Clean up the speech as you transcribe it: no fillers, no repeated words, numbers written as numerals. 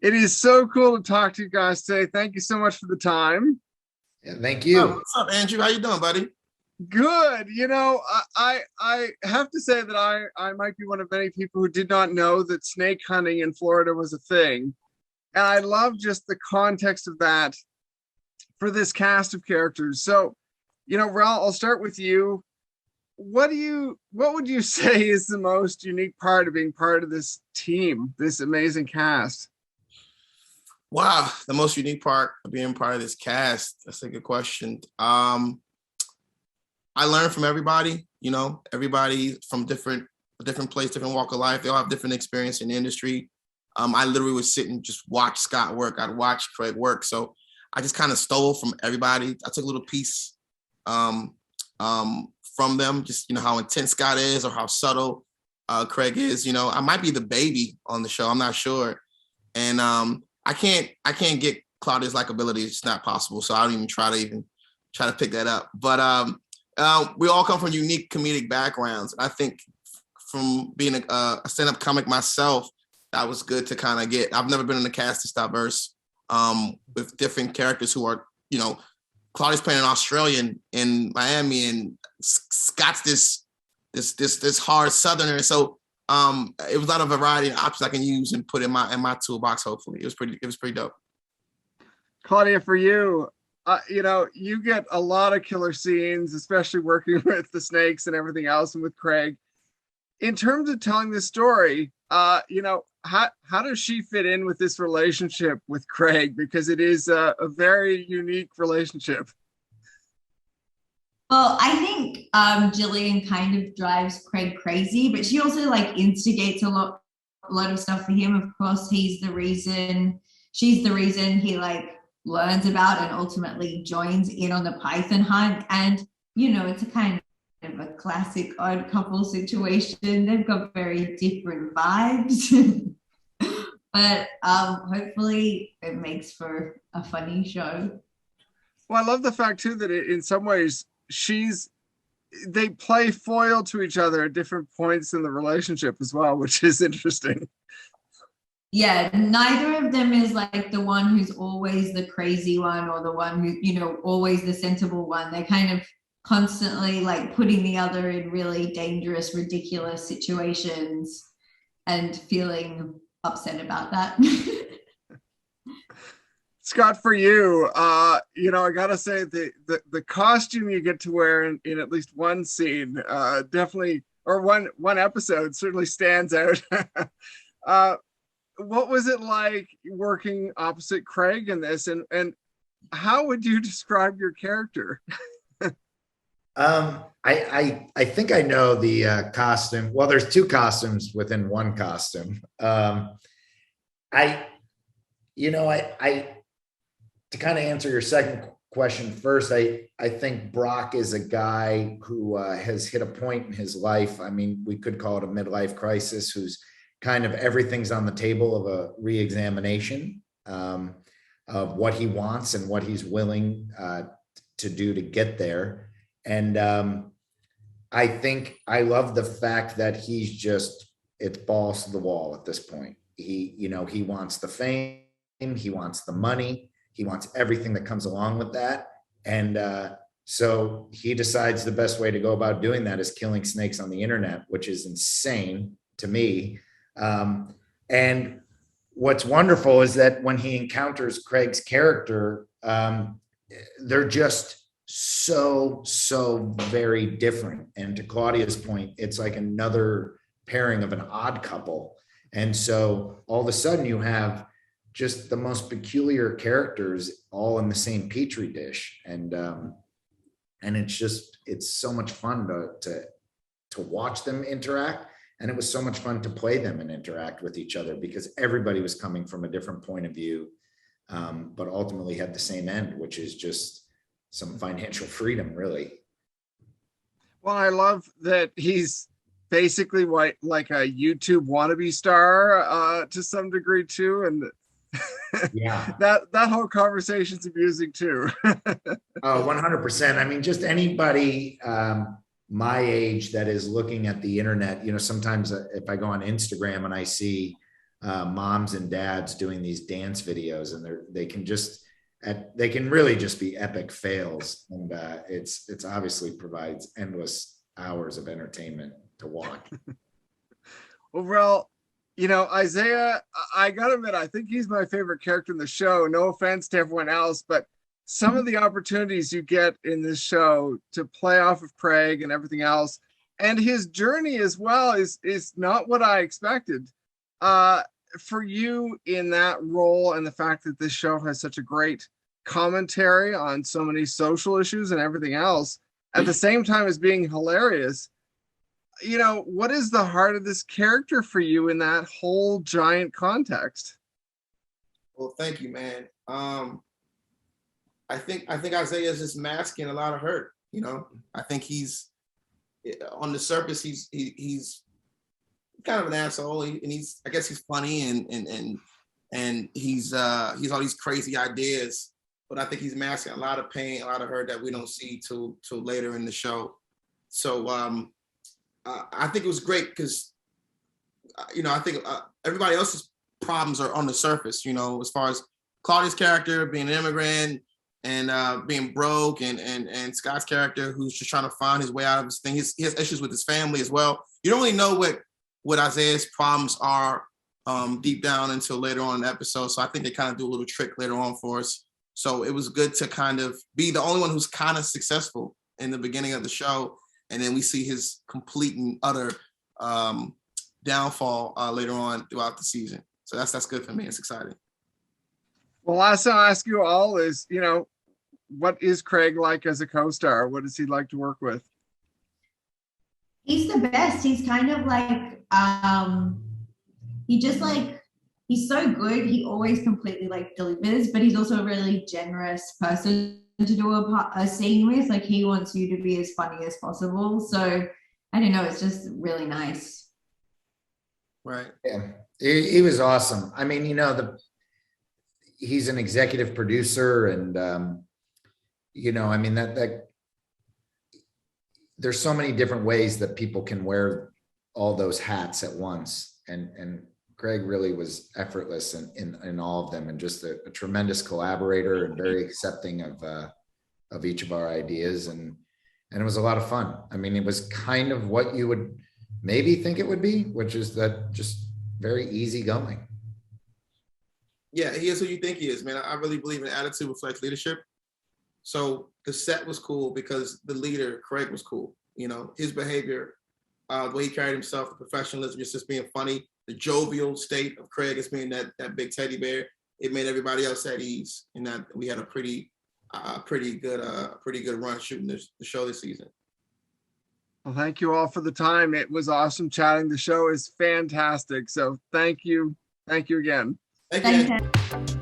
It is so cool to talk to you guys today. Thank you so much for the time. Yeah, thank Oh, you. what's up, Andrew? How you doing, buddy? Good. I have to say that I might be one of many people who did not know that snake hunting in Florida was a thing. And I love just the context of that for this cast of characters. So, Rel, I'll start with you. What would you say is the most unique part of being part of this team, this amazing cast? Wow, the most unique part of being part of this cast. That's a good question. I learn from everybody. Everybody from different place, different walk of life. They all have different experience in the industry. I literally would sit and just watch Scott work. I'd watch Craig work. So I just kind of stole from everybody. I took a little piece from them, just how intense Scott is or how subtle Craig is. I might be the baby on the show. I'm not sure, and I can't get Claudia's likability. It's not possible. So I don't even try to pick that up. But we all come from unique comedic backgrounds. I think from being a stand-up comic myself, that was good to kind of get. I've never been in a cast this diverse with different characters who are, Claudia's playing an Australian in Miami, and Scott's this hard Southerner. So it was a lot of variety and options I can use and put in my toolbox. Hopefully, it was pretty dope. Claudia, for you, you get a lot of killer scenes, especially working with the snakes and everything else, and with Craig. In terms of telling this story, how does she fit in with this relationship with Craig? Because it is a very unique relationship. Well, I think Jillian kind of drives Craig crazy, but she also like instigates a lot of stuff for him. Of course, she's the reason he like learns about and ultimately joins in on the Python hunt. And it's a kind of a classic odd couple situation. They've got very different vibes. But hopefully it makes for a funny show. Well, I love the fact too that in some ways they play foil to each other at different points in the relationship as well, which is interesting. Yeah, neither of them is like the one who's always the crazy one or the one who, always the sensible one. They're kind of constantly like putting the other in really dangerous, ridiculous situations and feeling upset about that. Scott, for you, I gotta say the costume you get to wear in at least one scene, definitely, or one episode certainly stands out. What was it like working opposite Craig in this, and how would you describe your character? I think I know the costume. Well, there's two costumes within one costume. I to kind of answer your second question first, I think Brock is a guy who has hit a point in his life. I mean, we could call it a midlife crisis, who's kind of everything's on the table of a reexamination of what he wants and what he's willing to do to get there. And I think I love the fact that it's balls to the wall at this point. He wants the fame, he wants the money, he wants everything that comes along with that. And so he decides the best way to go about doing that is killing snakes on the internet, which is insane to me. And what's wonderful is that when he encounters Craig's character, they're just so very different. And to Claudia's point, it's like another pairing of an odd couple. And so all of a sudden you have just the most peculiar characters all in the same petri dish. And it's so much fun to watch them interact. And it was so much fun to play them and interact with each other because everybody was coming from a different point of view, but ultimately had the same end, which is just some financial freedom, really. Well, I love that he's basically like a YouTube wannabe star to some degree too, and yeah, that whole conversation's amusing too. Oh, 100%. I mean, just anybody my age that is looking at the internet, sometimes if I go on Instagram and I see moms and dads doing these dance videos, and they can really just be epic fails, and it's obviously provides endless hours of entertainment to watch. Well, Rell, you know, Isaiah, I gotta admit, I think he's my favorite character in the show. No offense to everyone else, but some of the opportunities you get in this show to play off of Craig and everything else, and his journey as well, is not what I expected. For you in that role, and the fact that this show has such a great commentary on so many social issues and everything else, at the same time as being hilarious, you know, what is the heart of this character for you in that whole giant context? Well, thank you, man. I think Isaiah is just masking a lot of hurt. You know, I think he's on the surface, he's kind of an asshole, and I guess he's funny, and he's all these crazy ideas, but I think he's masking a lot of pain, a lot of hurt that we don't see till later in the show. So I think it was great because you know, I think everybody else's problems are on the surface. You know, as far as Claudia's character being an immigrant and being broke, and Scott's character who's just trying to find his way out of his thing. He has issues with his family as well. You don't really know what Isaiah's problems are deep down until later on in the episode. So I think they kind of do a little trick later on for us. So it was good to kind of be the only one who's kind of successful in the beginning of the show. And then we see his complete and utter downfall later on throughout the season. So that's good for me. It's exciting. Well, last thing I'll ask you all is, you know, what is Craig like as a co-star? What does he like to work with? He's the best. He's kind of like, he's so good. He always completely like delivers, but he's also a really generous person to do a scene with. Like, he wants you to be as funny as possible. So I don't know. It's just really nice. Right. Yeah, he was awesome. I mean, you know, he's an executive producer, and you know, I mean, that there's so many different ways that people can wear all those hats at once, and Craig really was effortless in all of them, and just a tremendous collaborator and very accepting of each of our ideas, and it was a lot of fun. I mean, it was kind of what you would maybe think it would be, which is that just very easygoing. Yeah, he is who you think he is, man. I really believe in attitude reflects leadership. So the set was cool because the leader, Craig, was cool. You know, his behavior, the way he carried himself, the professionalism, just being funny, the jovial state of Craig as being that big teddy bear, it made everybody else at ease. And that we had a pretty good run shooting the show this season. Well, thank you all for the time. It was awesome chatting. The show is fantastic. So thank you. Thank you again. Thank you. Thanks.